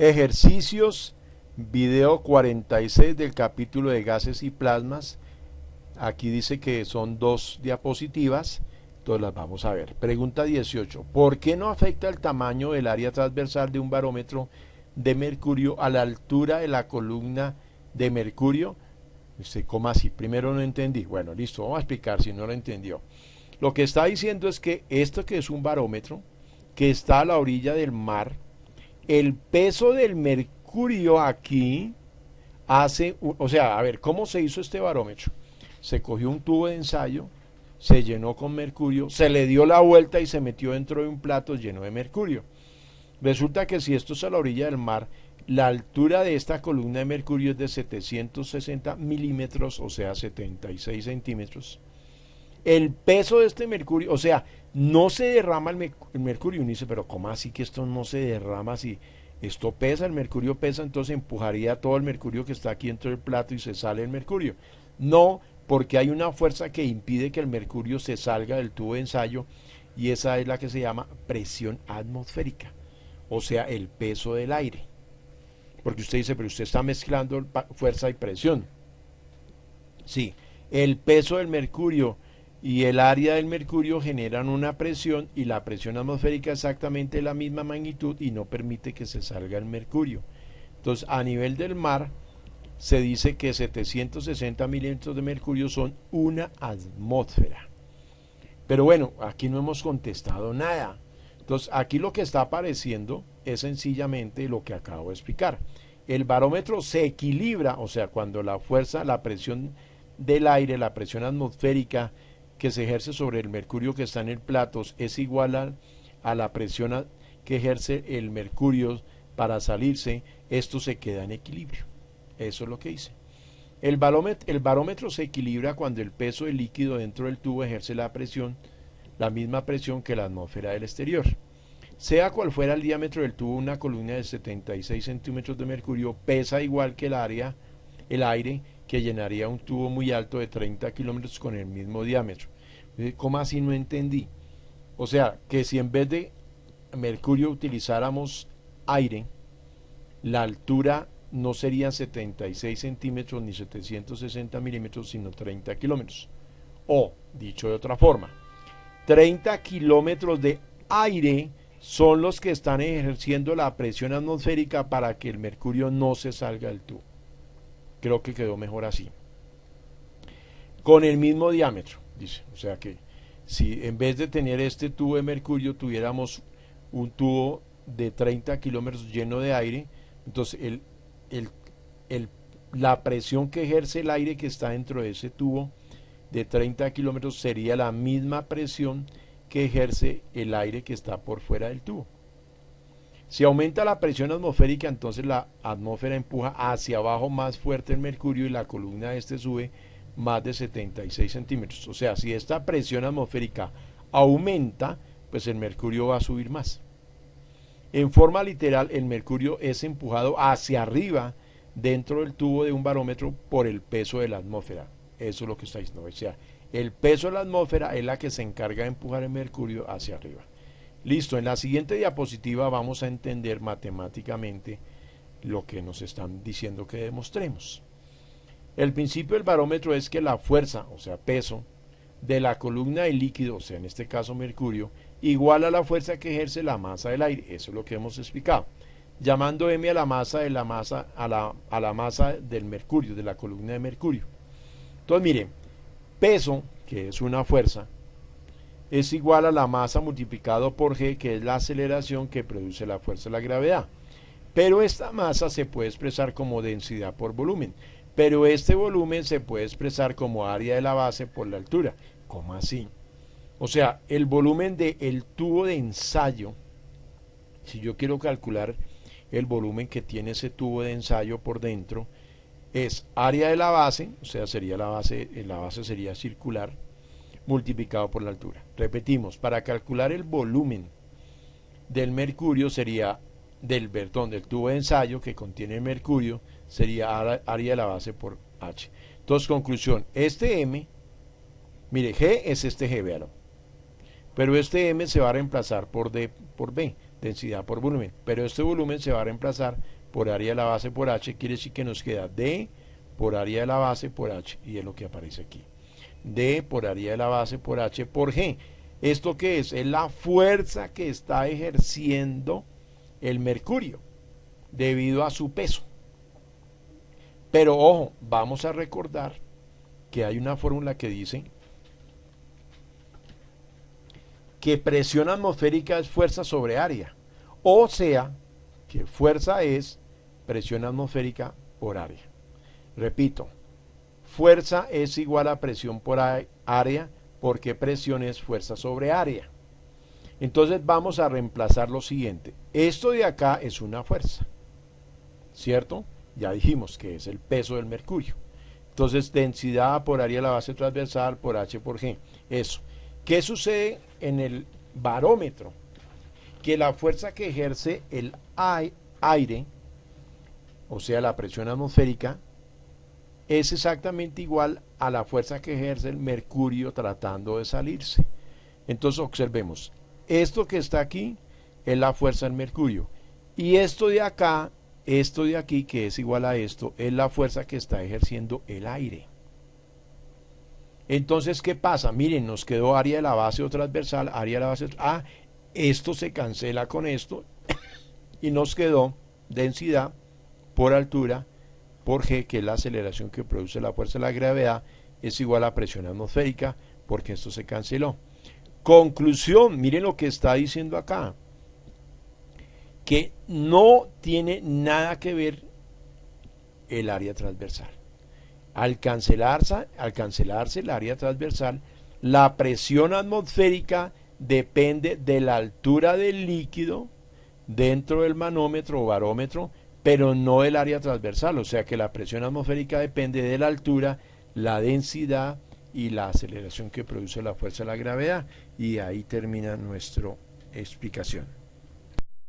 Ejercicios, video 46 del capítulo de gases y plasmas. Aquí dice que son 2 diapositivas, entonces las vamos a ver. Pregunta 18. ¿Por qué no afecta el tamaño del área transversal de un barómetro de mercurio a la altura de la columna de mercurio? ¿Cómo así? Primero no entendí. Bueno, listo, vamos a explicar si no lo entendió. Lo que está diciendo es que esto que es un barómetro, que está a la orilla del mar, el peso del mercurio aquí hace, o sea, a ver, ¿cómo se hizo este barómetro? Se cogió un tubo de ensayo, se llenó con mercurio, se le dio la vuelta y se metió dentro de un plato lleno de mercurio. Resulta que si esto es a la orilla del mar, la altura de esta columna de mercurio es de 760 milímetros, o sea, 76 centímetros. El peso de este mercurio, o sea, no se derrama el mercurio. Uno dice, pero ¿cómo así que esto no se derrama? Si esto pesa, el mercurio pesa, entonces empujaría todo el mercurio que está aquí dentro del plato y se sale el mercurio. No, porque hay una fuerza que impide que el mercurio se salga del tubo de ensayo, y esa es la que se llama presión atmosférica, o sea, el peso del aire. Porque usted dice, pero usted está mezclando fuerza y presión. Sí, el peso del mercurio y el área del mercurio generan una presión, y la presión atmosférica es exactamente la misma magnitud y no permite que se salga el mercurio. Entonces, a nivel del mar, se dice que 760 milímetros de mercurio son una atmósfera. Pero bueno, aquí no hemos contestado nada. Entonces, aquí lo que está apareciendo es sencillamente lo que acabo de explicar. El barómetro se equilibra, o sea, cuando la fuerza, la presión del aire, la presión atmosférica que se ejerce sobre el mercurio que está en el plato es igual a la presión que ejerce el mercurio para salirse, esto se queda en equilibrio. Eso es lo que dice. El barómetro se equilibra cuando el peso del líquido dentro del tubo ejerce la misma presión que la atmósfera del exterior. Sea cual fuera el diámetro del tubo, una columna de 76 centímetros de mercurio pesa igual que el aire que llenaría un tubo muy alto de 30 kilómetros con el mismo diámetro. ¿Cómo así? No entendí. O sea, que si en vez de mercurio utilizáramos aire, la altura no serían 76 centímetros ni 760 milímetros, sino 30 kilómetros. O, dicho de otra forma, 30 kilómetros de aire son los que están ejerciendo la presión atmosférica para que el mercurio no se salga del tubo. Creo que quedó mejor así. Con el mismo diámetro, dice. O sea que si en vez de tener este tubo de mercurio tuviéramos un tubo de 30 kilómetros lleno de aire, entonces la presión que ejerce el aire que está dentro de ese tubo de 30 kilómetros sería la misma presión que ejerce el aire que está por fuera del tubo. Si aumenta la presión atmosférica, entonces la atmósfera empuja hacia abajo más fuerte el mercurio y la columna de este sube más de 76 centímetros. O sea, si esta presión atmosférica aumenta, pues el mercurio va a subir más. En forma literal, el mercurio es empujado hacia arriba dentro del tubo de un barómetro por el peso de la atmósfera. Eso es lo que está diciendo. O sea, el peso de la atmósfera es la que se encarga de empujar el mercurio hacia arriba. Listo, en la siguiente diapositiva vamos a entender matemáticamente lo que nos están diciendo que demostremos. El principio del barómetro es que la fuerza, o sea, peso, de la columna del líquido, o sea, en este caso mercurio, igual a la fuerza que ejerce la masa del aire. Eso es lo que hemos explicado, llamando m a la masa de la masa a la masa del mercurio, de la columna de mercurio. Entonces, miren, peso, que es una fuerza, es igual a la masa multiplicado por g, que es la aceleración que produce la fuerza de la gravedad. Pero esta masa se puede expresar como densidad por volumen. Pero este volumen se puede expresar como área de la base por la altura. ¿Cómo así? O sea, el volumen del tubo de ensayo, si yo quiero calcular el volumen que tiene ese tubo de ensayo por dentro, es área de la base, o sea, sería la base sería circular, multiplicado por la altura. Repetimos, para calcular el volumen del mercurio sería del tubo de ensayo que contiene el mercurio, sería área de la base por H. Entonces, conclusión, este M, mire, G es este G, véalo, pero este M se va a reemplazar por B. densidad por volumen, pero este volumen se va a reemplazar por área de la base por H, quiere decir que nos queda D por área de la base por H, y es lo que aparece aquí. D por área de la base por H por G. ¿Esto qué es? Es la fuerza que está ejerciendo el mercurio debido a su peso. Pero ojo, vamos a recordar que hay una fórmula que dice que presión atmosférica es fuerza sobre área. O sea, que fuerza es presión atmosférica por área. Repito, fuerza es igual a presión por área, porque presión es fuerza sobre área. Entonces vamos a reemplazar lo siguiente. Esto de acá es una fuerza, ¿cierto? Ya dijimos que es el peso del mercurio. Entonces, densidad por área de la base transversal por H por G. Eso. ¿Qué sucede en el barómetro? Que la fuerza que ejerce el aire, o sea, la presión atmosférica, es exactamente igual a la fuerza que ejerce el mercurio tratando de salirse. Entonces, observemos. Esto que está aquí es la fuerza del mercurio. Y esto de acá, esto de aquí, que es igual a esto, es la fuerza que está ejerciendo el aire. Entonces, ¿qué pasa? Miren, nos quedó área de la base o transversal, área de la base. Esto se cancela con esto y nos quedó densidad por altura por G, que es la aceleración que produce la fuerza de la gravedad, es igual a presión atmosférica, porque esto se canceló. Conclusión, miren lo que está diciendo acá, que no tiene nada que ver el área transversal. Al cancelarse el área transversal, la presión atmosférica depende de la altura del líquido dentro del manómetro o barómetro, pero no del área transversal, o sea que la presión atmosférica depende de la altura, la densidad y la aceleración que produce la fuerza de la gravedad. Y ahí termina nuestra explicación.